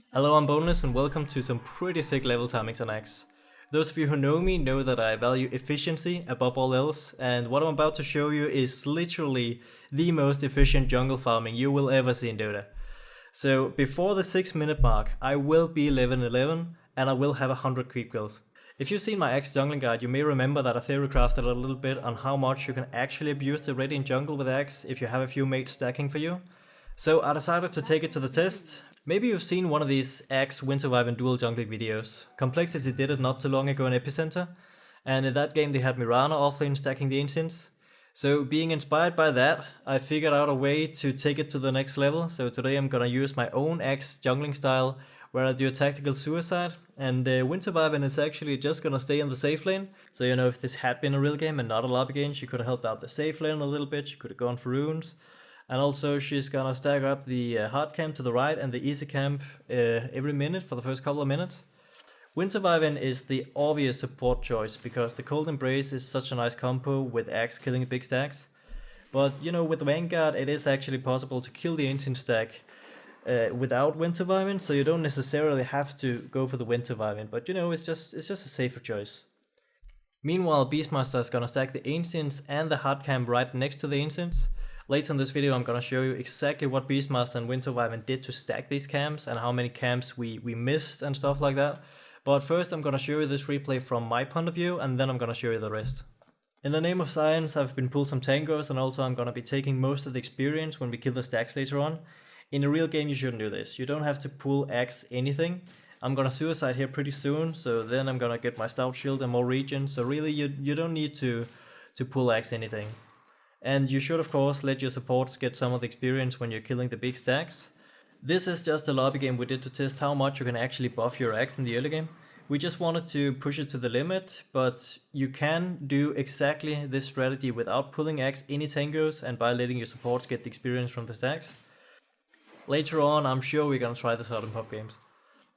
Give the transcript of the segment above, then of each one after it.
Hello, I'm Boneless and welcome to some pretty sick level timings on Axe. Those of you who know me know that I value efficiency above all else, and what I'm about to show you is literally the most efficient jungle farming you will ever see in Dota. So before the 6-minute mark, I will be level 11 and I will have 100 creep kills. If you've seen my Axe jungling guide, you may remember that I theorycrafted a little bit on how much you can actually abuse the Radiant jungle with Axe if you have a few mates stacking for you. So I decided to take it to the test. Maybe you've seen one of these Axe Winter Wyvern dual jungling videos. Complexity did it not too long ago in Epicenter, and in that game they had Mirana offlane stacking the Ancients. So being inspired by that, I figured out a way to take it to the next level. So today I'm gonna use my own Axe jungling style, where I do a tactical suicide, and Winter Wyvern is actually just gonna stay in the safe lane. So you know, if this had been a real game and not a lobby game, she could have helped out the safe lane a little bit, she could have gone for runes. And also she's gonna stack up the hard camp to the right and the easy camp every minute for the first couple of minutes. Winter Wyvern is the obvious support choice because the Cold Embrace is such a nice combo with Axe killing big stacks. But you know, with Vanguard it is actually possible to kill the Ancient stack without Winter Wyvern, so you don't necessarily have to go for the Winter Wyvern, but you know, it's just a safer choice. Meanwhile, Beastmaster is gonna stack the Ancients and the hard camp right next to the Ancients. Later in this video I'm gonna show you exactly what Beastmaster and Winter Wyvern did to stack these camps and how many camps we missed and stuff like that. But first I'm gonna show you this replay from my point of view, and then I'm gonna show you the rest. In the name of science, I've been pulled some tangos, and also I'm gonna be taking most of the experience when we kill the stacks later on. In a real game you shouldn't do this. You don't have to pull Axe anything. I'm gonna suicide here pretty soon, so then I'm gonna get my stout shield and more regen, so really you don't need to pull Axe anything. And you should of course let your supports get some of the experience when you're killing the big stacks. This is just a lobby game we did to test how much you can actually buff your Axe in the early game. We just wanted to push it to the limit, but you can do exactly this strategy without pulling Axe any tangos and by letting your supports get the experience from the stacks. Later on I'm sure we're gonna try this out in pub games.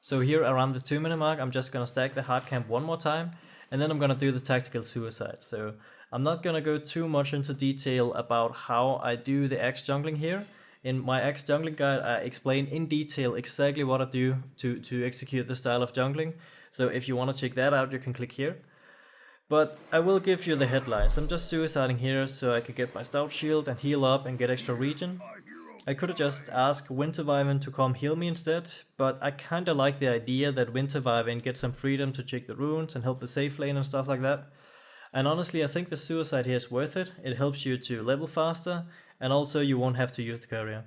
So here around the 2-minute mark I'm just gonna stack the hard camp one more time, and then I'm gonna do the tactical suicide. So I'm not gonna go too much into detail about how I do the Axe jungling here. In my Axe jungling guide I explain in detail exactly what I do to execute the style of jungling. So if you want to check that out you can click here. But I will give you the headlines. I'm just suiciding here so I could get my stout shield and heal up and get extra regen. I could have just asked Winter Wyvern to come heal me instead, but I kinda like the idea that Winter Wyvern gets some freedom to check the runes and help the safe lane and stuff like that. And honestly, I think the suicide here is worth it. It helps you to level faster, and also you won't have to use the courier.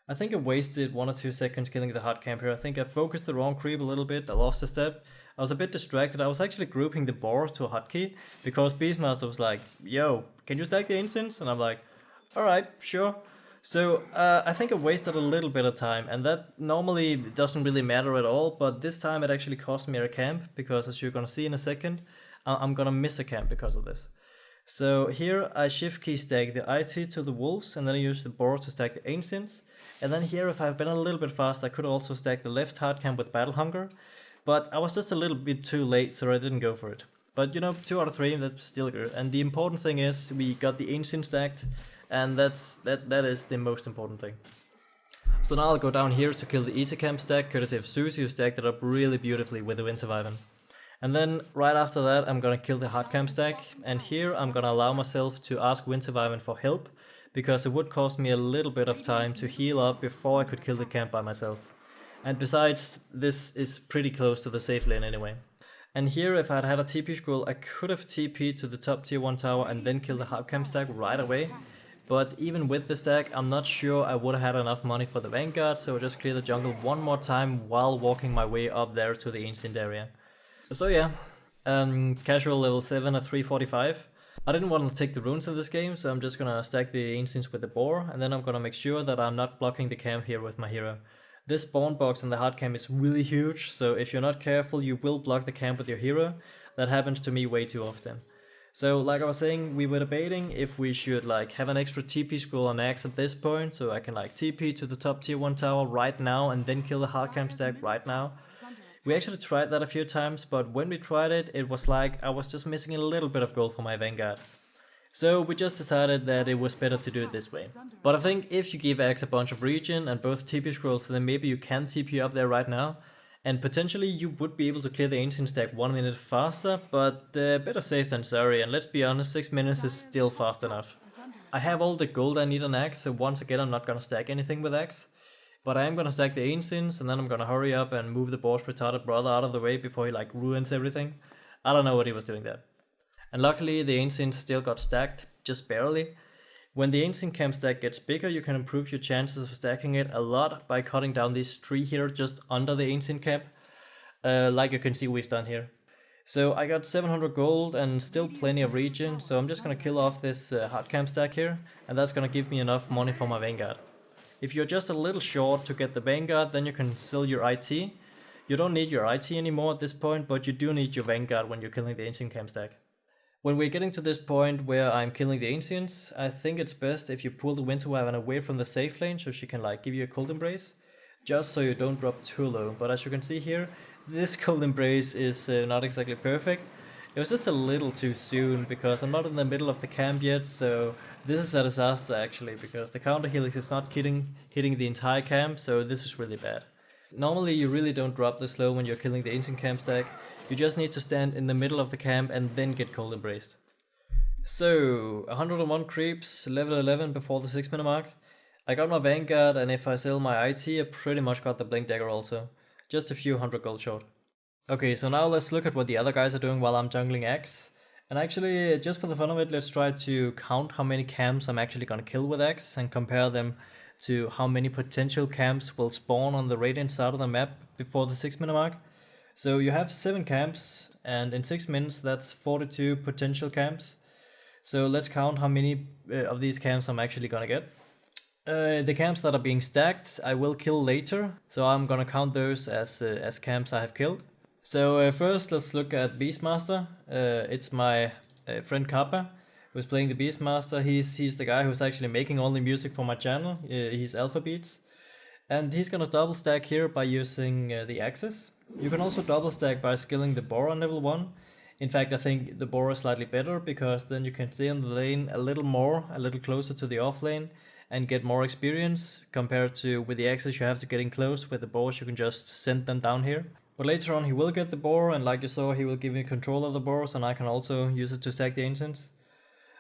I think I wasted 1 or 2 seconds killing the hard camp here. I think I focused the wrong creep a little bit, I lost a step. I was a bit distracted. I was actually grouping the boar to a hotkey, because Beastmaster was like, yo, can you stack the Ancients? And I'm like, alright, sure. So I think I wasted a little bit of time, and that normally doesn't really matter at all, but this time it actually cost me a camp, because as you're gonna see in a second, I'm gonna miss a camp because of this. So here I shift key stack the IT to the wolves, and then I use the board to stack the Ancients. And then here, if I've been a little bit fast, I could also stack the left hard camp with Battle Hunger. But I was just a little bit too late, so I didn't go for it. But you know, 2 out of 3, that's still good. And the important thing is we got the Ancient stacked, and that is the most important thing. So now I'll go down here to kill the easy camp stack, courtesy of Susie, who stacked it up really beautifully with the Winter Wyvern. And then right after that I'm gonna kill the hard camp stack, and here I'm gonna allow myself to ask Winter Wyvern for help, because it would cost me a little bit of time to heal up before I could kill the camp by myself. And besides, this is pretty close to the safe lane anyway. And here, if I'd had a TP scroll, I could have TP'd to the top tier 1 tower and then killed the hard camp stack right away. But even with the stack, I'm not sure I would have had enough money for the Vanguard, so I just clear the jungle one more time while walking my way up there to the Ancient area. So yeah, casual level 7 at 345. I didn't want to take the runes in this game, so I'm just gonna stack the Ancients with the boar, and then I'm gonna make sure that I'm not blocking the camp here with my hero. This spawn box in the hard camp is really huge, so if you're not careful you will block the camp with your hero. That happens to me way too often. So like I was saying, we were debating if we should like have an extra TP scroll on Axe at this point, so I can like TP to the top tier 1 tower right now and then kill the hard camp stack right now. We actually tried that a few times, but when we tried it, it was like I was just missing a little bit of gold for my Vanguard. So we just decided that it was better to do it this way. But I think if you give Axe a bunch of regen and both TP scrolls, then maybe you can TP up there right now. And potentially you would be able to clear the ancient stack 1 minute faster, but better safe than sorry, and let's be honest, 6 minutes is still fast enough. I have all the gold I need on Axe, so once again I'm not gonna stack anything with Axe. But I am gonna stack the ancients, and then I'm gonna hurry up and move the boss retarded brother out of the way before he like ruins everything. I don't know what he was doing there. And luckily the ancient still got stacked, just barely. When the ancient camp stack gets bigger, you can improve your chances of stacking it a lot by cutting down this tree here just under the ancient camp, like you can see we've done here. So I got 700 gold and still plenty of regen, so I'm just gonna kill off this hard camp stack here, and that's gonna give me enough money for my vanguard. If you're just a little short to get the vanguard, then you can sell your IT. You don't need your IT anymore at this point, but you do need your vanguard when you're killing the ancient camp stack. When we're getting to this point where I'm killing the ancients, I think it's best if you pull the Winter Wyvern away from the safe lane so she can like give you a cold embrace, just so you don't drop too low. But as you can see here, this cold embrace is not exactly perfect. It was just a little too soon because I'm not in the middle of the camp yet, so this is a disaster actually, because the counter helix is not hitting the entire camp, so this is really bad. Normally you really don't drop this low when you're killing the ancient camp stack. You just need to stand in the middle of the camp and then get cold embraced. So, 101 creeps, level 11 before the 6 minute mark. I got my vanguard, and if I sell my IT, I pretty much got the blink dagger also. Just a few hundred gold short. Okay, so now let's look at what the other guys are doing while I'm jungling Axe. And actually, just for the fun of it, let's try to count how many camps I'm actually gonna kill with Axe and compare them to how many potential camps will spawn on the radiant side of the map before the 6 minute mark. So you have 7 camps, and in 6 minutes that's 42 potential camps. So let's count how many of these camps I'm actually gonna get. The camps that are being stacked I will kill later, so I'm gonna count those as camps I have killed. So first let's look at Beastmaster. It's my friend Kappa who's playing the Beastmaster. He's the guy who's actually making all the music for my channel. He's Alpha Beatz. And he's gonna double stack here by using the axes. You can also double stack by skilling the boar on level 1. In fact, I think the boar is slightly better because then you can stay in the lane a little more, a little closer to the off lane, and get more experience compared to with the axes you have to get in close. With the boars you can just send them down here. But later on he will get the boar, and like you saw he will give me control of the boars, and I can also use it to stack the ancients.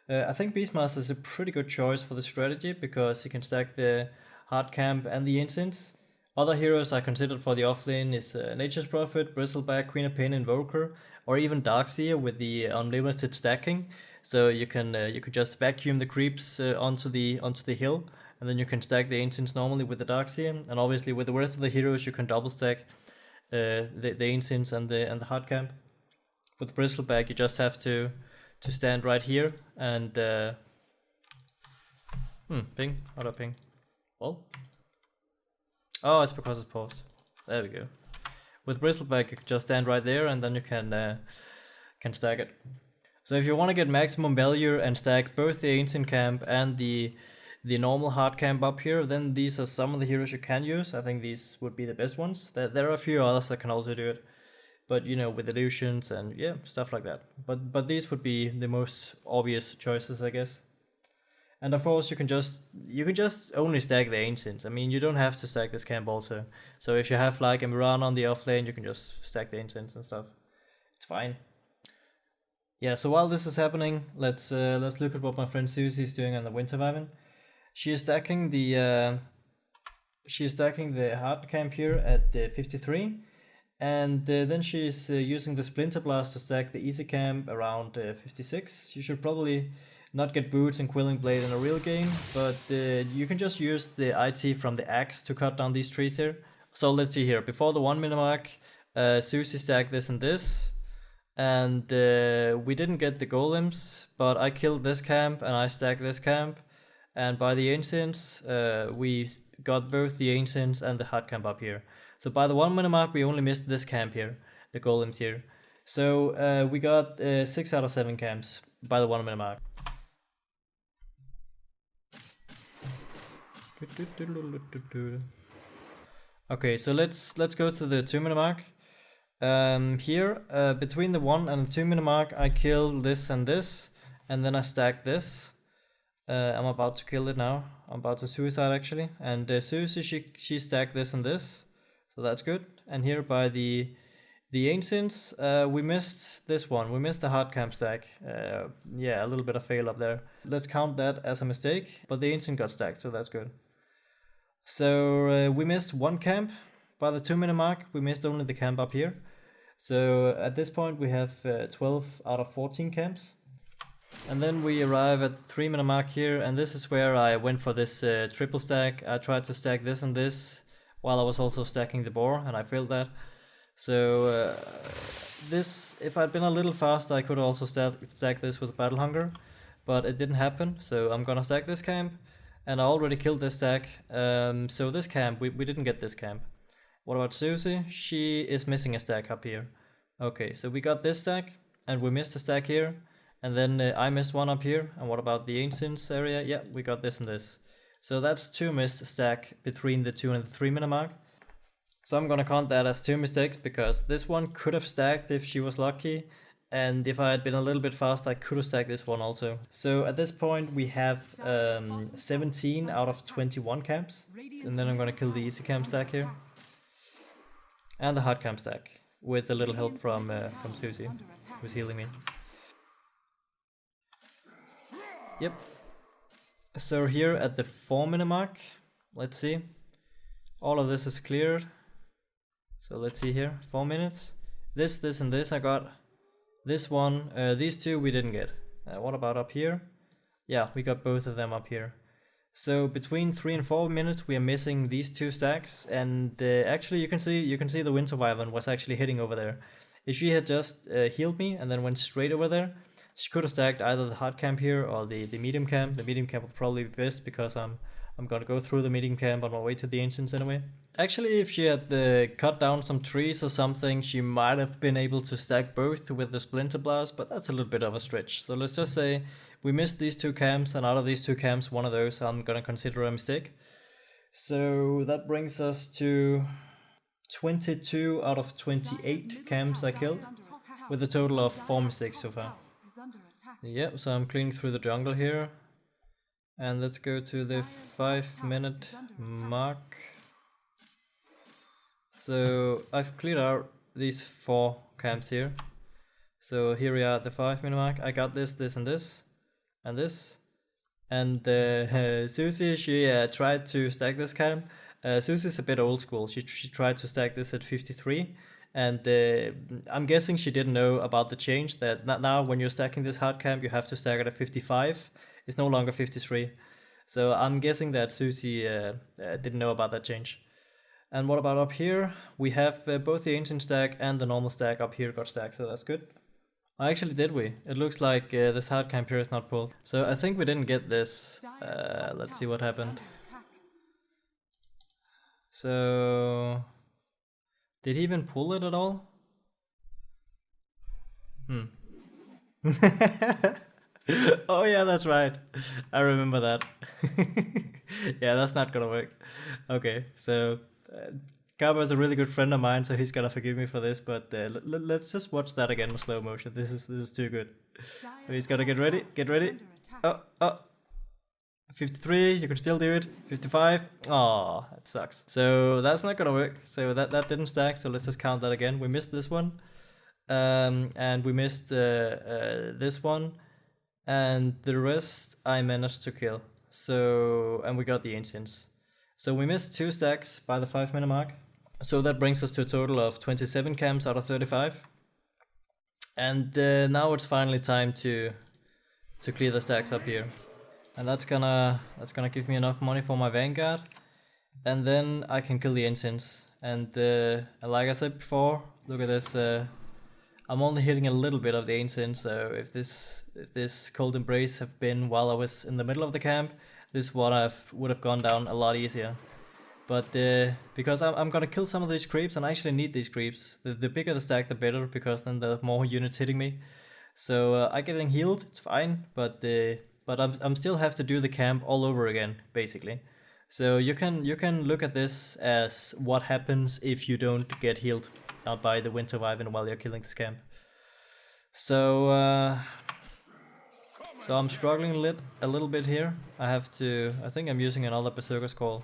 I think Beastmaster is a pretty good choice for the strategy because he can stack the hard camp and the ancients. Other heroes I considered for the offlane is Nature's Prophet, Bristleback, Queen of Pain, Invoker, or even Darkseer with the unlimited stacking. So you can just vacuum the creeps onto the hill, and then you can stack the ancients normally with the Darkseer. And obviously with the rest of the heroes you can double stack the ancients and the hard camp. With Bristleback you just have to stand right here and ping. How do I ping? Well. Oh, it's because it's paused. There we go. With Bristleback you can just stand right there, and then you can stack it. So if you want to get maximum value and stack both the ancient camp and the normal hard camp up here, then these are some of the heroes you can use. I think these would be the best ones. There are a few others that can also do it, but you know, with illusions and yeah, stuff like that. But these would be the most obvious choices, I guess. And of course you can just only stack the ancients. I mean, you don't have to stack this camp also. So if you have like a Mirana on the off lane, you can just stack the ancients and stuff. It's fine. Yeah, so while this is happening, let's look at what my friend Susie is doing on the Winter Wyvern. She is stacking the hard camp here at 53, and then she's using the Splinter Blast to stack the easy camp around 56. You should probably not get boots and Quilling Blade in a real game, but you can just use the IT from the axe to cut down these trees here. So let's see here, before the 1 minute mark, Susie stacked this and this, and we didn't get the golems, but I killed this camp and I stacked this camp, and by the ancients, we got both the ancients and the hard camp up here. So by the 1 minute mark, we only missed this camp here, the golems here. So we got 6 out of 7 camps by the 1 minute mark. Okay, so let's go to the 2 minute mark. Here, between the 1 and the 2 minute mark, I killed this and this, and then I stack this. I'm about to kill it now. I'm about to suicide actually. And Susie, she stacked this and this, so that's good. And here by the ancients, we missed this one. We missed the hard camp stack. Yeah, a little bit of fail up there. Let's count that as a mistake. But the ancient got stacked, so that's good. So we missed one camp. By the 2-minute mark, we missed only the camp up here. So at this point, we have 12 out of 14 camps. And then we arrive at the 3-minute mark here, and this is where I went for this triple stack. I tried to stack this and this while I was also stacking the boar, and I failed that. So this, if I'd been a little faster, I could also stack this with Battle Hunger, but it didn't happen. So I'm gonna stack this camp, and I already killed this stack. So this camp, we didn't get this camp. What about Susie? She is missing a stack up here. Okay, so we got this stack, and we missed a stack here. And then I missed one up here. And what about the ancients area? Yeah, we got this and this. So that's 2 missed stack between the 2 and the 3-minute mark. So I'm gonna count that as 2 mistakes, because this one could have stacked if she was lucky. And if I had been a little bit fast, I could have stacked this one also. So at this point we have 17 out of 21 camps. And then I'm gonna kill the easy camp stack here. And the hard camp stack, with a little help from Susie, who's healing me. Yep. So here at the 4-minute mark, let's see. All of this is cleared. So let's see here, 4 minutes. This, and this I got. This one, these two we didn't get. What about up here? Yeah, we got both of them up here. So between 3 and 4 minutes we are missing these 2 stacks, and actually you can see the Winter Wyvern was actually hitting over there. If she had just healed me and then went straight over there, she could have stacked either the hard camp here or the medium camp. The medium camp would probably be best, because I'm gonna go through the medium camp on my way to the ancients anyway. Actually, if she had cut down some trees or something, she might have been able to stack both with the splinter blast, but that's a little bit of a stretch. So let's just say we missed these 2 camps, and out of these 2 camps, one of those I'm gonna consider a mistake. So that brings us to 22 out of 28 camps I killed, with a total of 4 mistakes so far. Yep, so I'm cleaning through the jungle here. And let's go to the 5-minute mark. So I've cleared out these 4 camps here. So here we are at the 5-minute mark. I got this, and this, and this. And Susie, she tried to stack this camp. Susie's a bit old school. She tried to stack this at 53. And I'm guessing she didn't know about the change that now when you're stacking this hard camp, you have to stack it at 55. It's no longer 53. So I'm guessing that Susie didn't know about that change. And what about up here? We have both the ancient stack and the normal stack up here got stacked, so that's good. Actually, did we? It looks like this hard camp here is not pulled. So I think we didn't get this. Let's see what happened. So did he even pull it at all? Oh yeah, that's right. I remember that. Yeah, that's not gonna work. Okay, so Gabo is a really good friend of mine, so he's gonna forgive me for this. But let's just watch that again in slow motion. This is too good. So he's gotta get ready. Get ready. Oh. 53, you can still do it. 55. Oh, that sucks. So that's not gonna work. So that didn't stack. So let's just count that again. We missed this one, and we missed this one, and the rest I managed to kill. So, and we got the ancients. So we missed 2 stacks by the 5-minute mark. So that brings us to a total of 27 camps out of 35. And now it's finally time to clear the stacks up here. And that's gonna give me enough money for my Vanguard, and then I can kill the ancients. And like I said before, look at this. I'm only hitting a little bit of the ancients. So if this cold embrace have been while I was in the middle of the camp, this would have gone down a lot easier. But because I'm gonna kill some of these creeps, and I actually need these creeps. The bigger the stack, the better, because then there are more units hitting me. So I getting healed, it's fine, but I'm still have to do the camp all over again, basically. So you can look at this as what happens if you don't get healed by the Winter Wyvern while you're killing this camp. So So I'm struggling a little bit here. I think I'm using another Berserker's Call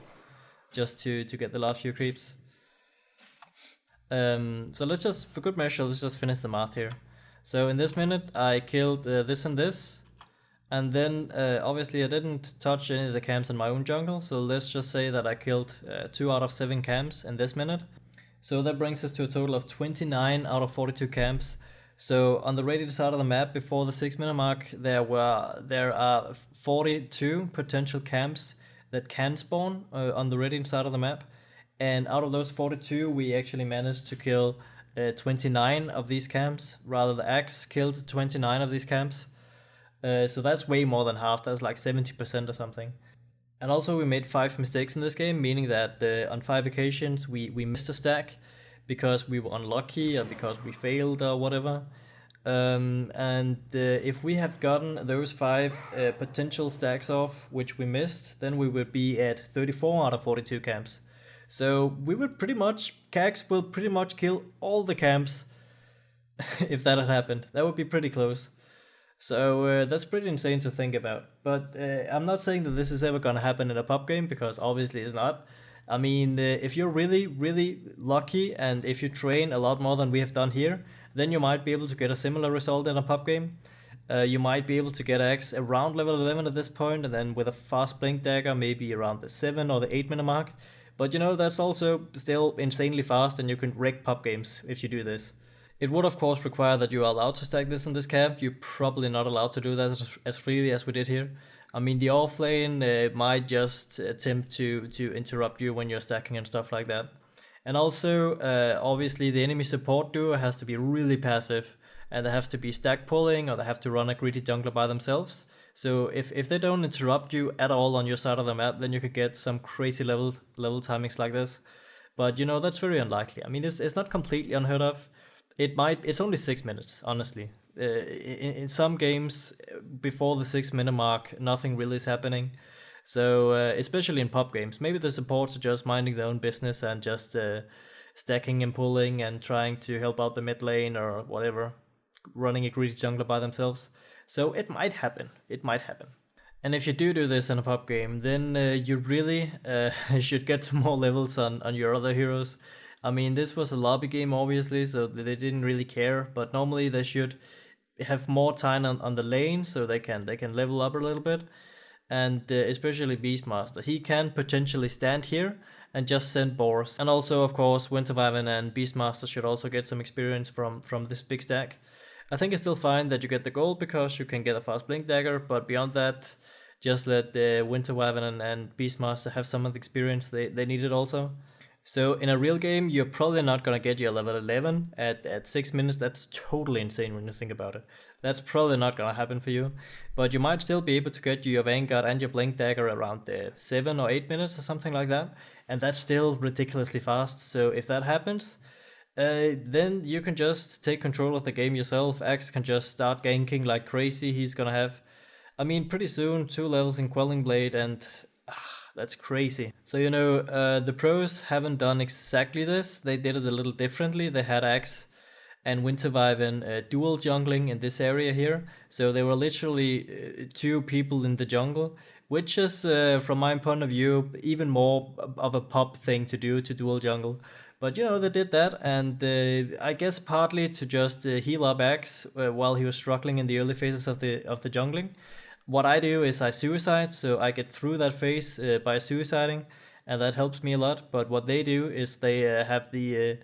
just to get the last few creeps. So let's just, for good measure, let's just finish the math here. So in this minute, I killed this and this. And then, obviously, I didn't touch any of the camps in my own jungle. So let's just say that I killed 2 out of 7 camps in this minute. So that brings us to a total of 29 out of 42 camps. So on the radiant side of the map, before the 6-minute mark, there are 42 potential camps that can spawn on the radiant side of the map. And out of those 42, we actually managed to kill 29 of these camps. Rather, the axe killed 29 of these camps. So that's way more than half. That's like 70% or something. And also we made 5 mistakes in this game, meaning that on 5 occasions we missed a stack because we were unlucky or because we failed or whatever. If we had gotten those 5 potential stacks off, which we missed, then we would be at 34 out of 42 camps. So we would Cax will pretty much kill all the camps if that had happened. That would be pretty close. So that's pretty insane to think about. But I'm not saying that this is ever going to happen in a pub game, because obviously it's not. I mean, if you're really, really lucky and if you train a lot more than we have done here, then you might be able to get a similar result in a pub game. You might be able to get Axe around level 11 at this point, and then with a fast blink dagger, maybe around the 7 or the 8 minute mark. But you know, that's also still insanely fast, and you can wreck pub games if you do this. It would of course require that you are allowed to stack this in this camp. You're probably not allowed to do that as freely as we did here. I mean, the offlane might just attempt to interrupt you when you're stacking and stuff like that. And also, obviously, the enemy support duo has to be really passive, and they have to be stack pulling, or they have to run a greedy jungler by themselves. So if they don't interrupt you at all on your side of the map, then you could get some crazy level timings like this. But you know, that's very unlikely. I mean, it's not completely unheard of. It's only 6 minutes, honestly. In some games, before the 6-minute mark, nothing really is happening. So, especially in pub games, maybe the supports are just minding their own business and just stacking and pulling and trying to help out the mid lane or whatever, running a greedy jungler by themselves. So it might happen. It might happen. And if you do this in a pub game, then you really should get some more levels on your other heroes. I mean, this was a lobby game, obviously, so they didn't really care. But normally they should have more time on the lane, so they can level up a little bit. And especially Beastmaster, he can potentially stand here and just send boars. And also, of course, Winter Wyvern and Beastmaster should also get some experience from this big stack. I think it's still fine that you get the gold because you can get a fast blink dagger, but beyond that, just let the Winter Wyvern and Beastmaster have some of the experience they needed also. So in a real game, you're probably not going to get your level 11 at 6 minutes. That's totally insane when you think about it. That's probably not going to happen for you. But you might still be able to get your Vanguard and your Blink Dagger around 7 or 8 minutes or something like that. And that's still ridiculously fast. So if that happens, then you can just take control of the game yourself. Axe can just start ganking like crazy. He's going to have, I mean, pretty soon 2 levels in Quelling Blade, and that's crazy. So, you know, the pros haven't done exactly this. They did it a little differently. They had Axe and Winter Wyvern dual jungling in this area here. So they were literally 2 people in the jungle, which is, from my point of view, even more of a pop thing to do, to dual jungle. But, you know, they did that, and I guess partly to just heal up Axe while he was struggling in the early phases of the jungling. What I do is I suicide, so I get through that phase by suiciding, and that helps me a lot. But what they do is they have the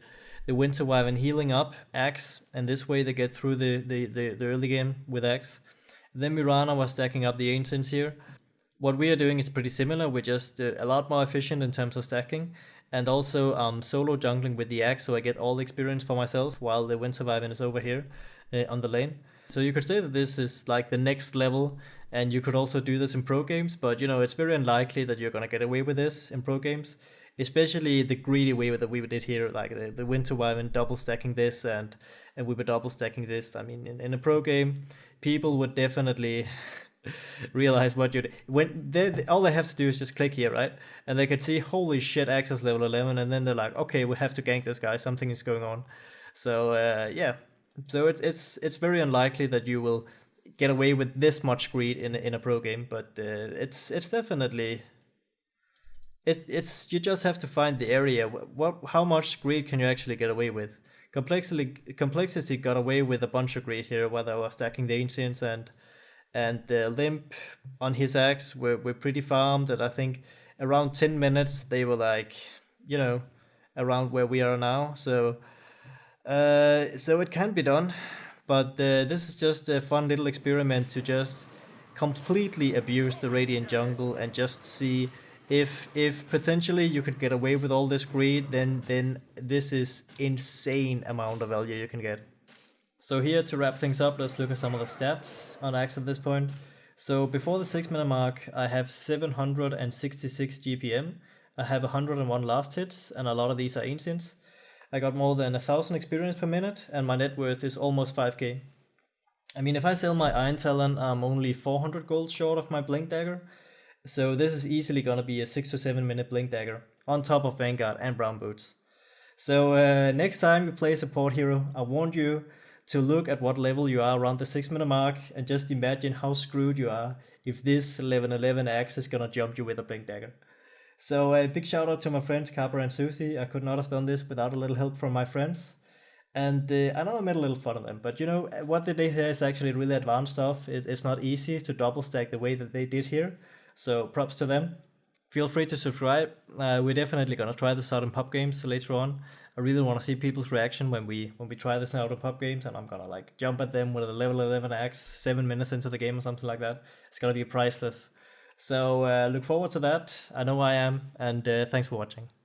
Winter Wyvern healing up Axe, and this way they get through the early game with Axe. Then Mirana was stacking up the Ancients here. What we are doing is pretty similar. We're just a lot more efficient in terms of stacking, and also solo jungling with the Axe, so I get all the experience for myself while the Winter Wyvern is over here on the lane. So you could say that this is like the next level, and you could also do this in pro games, but you know, it's very unlikely that you're gonna get away with this in pro games, especially the greedy way that we did here, like the Winter Wyvern double stacking this, and we were double stacking this. I mean, in a pro game, people would definitely realize what you're when all they have to do is just click here, right? And they could see, holy shit, Access level 11, and then they're like, okay, we have to gank this guy, something is going on. So yeah, so it's very unlikely that you will get away with this much greed in a pro game, but it's definitely it's you just have to find the area. How much greed can you actually get away with? Complexity got away with a bunch of greed here, where they were stacking the ancients, and the limp on his axe were pretty farmed. And I think around 10 minutes they were like, around where we are now. So it can be done, but this is just a fun little experiment to just completely abuse the Radiant jungle and just see if potentially you could get away with all this greed, then this is insane amount of value you can get. So here, to wrap things up, let's look at some of the stats on Axe at this point. So before the 6-minute mark, I have 766 GPM, I have 101 last hits, and a lot of these are ancients. I got more than 1000 experience per minute, and my net worth is almost 5k. I mean, if I sell my Iron Talon, I'm only 400 gold short of my Blink Dagger. So this is easily gonna be a 6 to 7 minute Blink Dagger, on top of Vanguard and Brown Boots. So next time you play a support hero, I want you to look at what level you are around the 6-minute mark, and just imagine how screwed you are if this 1111 axe is gonna jump you with a Blink Dagger. So a big shout out to my friends Carper and Susie. I could not have done this without a little help from my friends. And I know I made a little fun of them, but what they did here is actually really advanced stuff. It's not easy to double stack the way that they did here. So props to them. Feel free to subscribe. We're definitely gonna try this out in pub games later on. I really want to see people's reaction when we try this out in pub games, and I'm gonna like jump at them with a level 11 axe 7 minutes into the game or something like that. It's gonna be priceless. So look forward to that. I know I am, and thanks for watching.